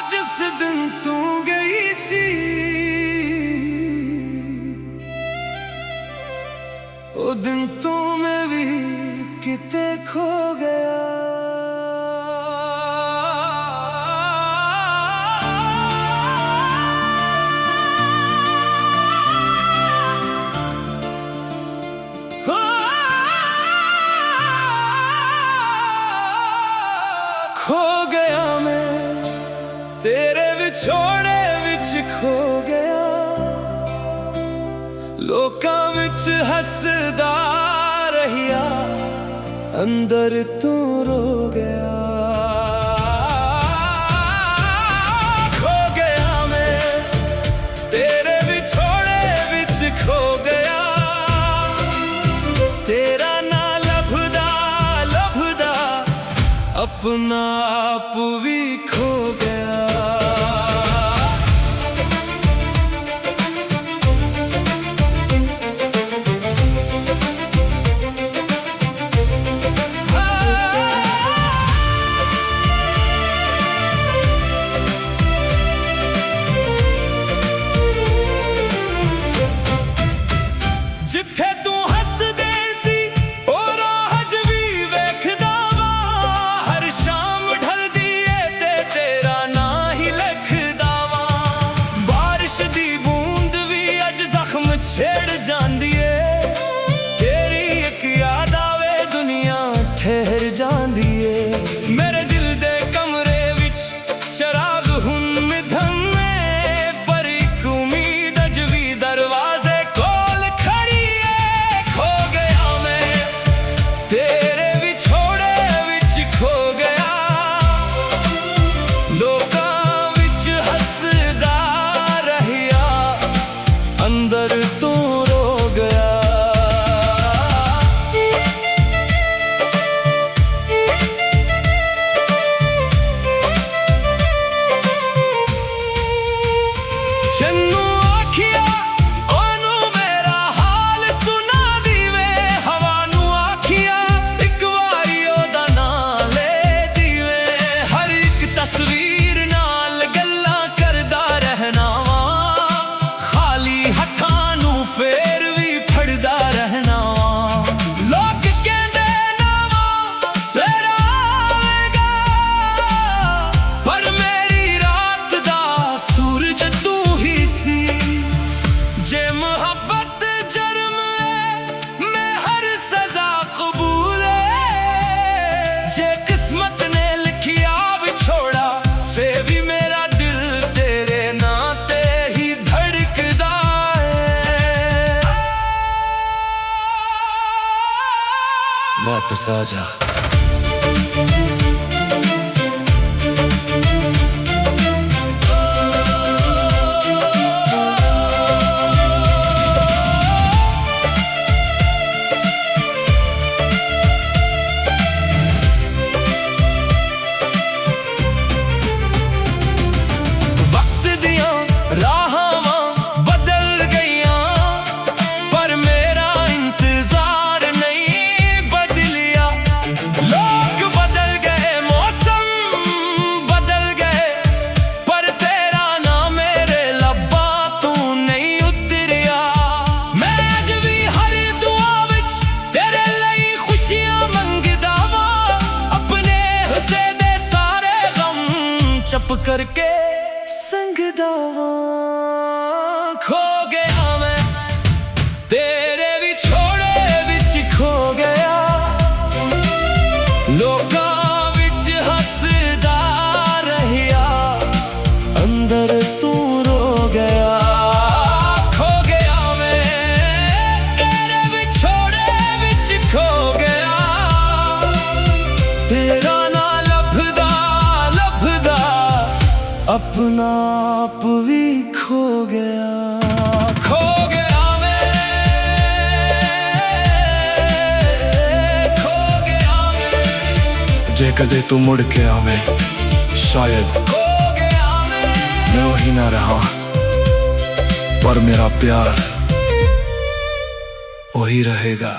जिस दिन तू गई सी ओ दिन तू मैं भी किते खो गया। खो गया मैं तेरे विछोड़े विच खो गया, लोकां विच हसदा रहिया, अंदर तू रो गया। खो गया मैं तेरे विछोड़े विच खो गया, तेरा ना लभदा लभदा अपना आप भी खो गया। जिथे तू हसदे सी ओ राह भी वेखदा वा, हर शाम ढलदी ए ते तेरा ना ही लिखदा वा। बारिश दी बूंद भी अज जख्म छेड़ जांदी ए, तेरी एक याद आवे दुनिया ठहर जांदी ए। मेरे दिल दे कमरे विच चराग हुन मिधमे, पर एक उम्मीद अज भी दरवाजे तेरे विछोड़े विच खो गया, लोकां विच हसदा रहिया, अंदर तू रो गया। चन्नू आखिया ओनू मेरा हाल सुना दीवे, हवा नू आखिया एक वारी ओदा नाम ले दीवे। हर एक तस्वीर नाल गल्लां करदा रहना वा, खाली हत्थां नू फेर भी फड़दा रहना वा। लोग कहंदे ना वा सवेरा आवेगा, पर मेरी रात दा सूरज तू ही सी। जे मोहब्बत जर्म है मैं हर सजा कबूल है, जे किस्मत ने लिखिया विछोड़ा फे भी मेरा दिल तेरे नाते ही धड़कदा है। वापस आ जा। चप करके संग दावा खो गया मैं तेरे विछोड़े विच खो गया, लोकां विच हसदा रहिया, अंदर तू रो गया। खो गया मैं तेरे विछोड़े विच खो गया, तेरा अपना आप भी खो गया। खो गया मैं, खो गया मैं। जे कदे तू मुड़ के आवे शायद खो गया मैं वही ना रहा, पर मेरा प्यार वही रहेगा।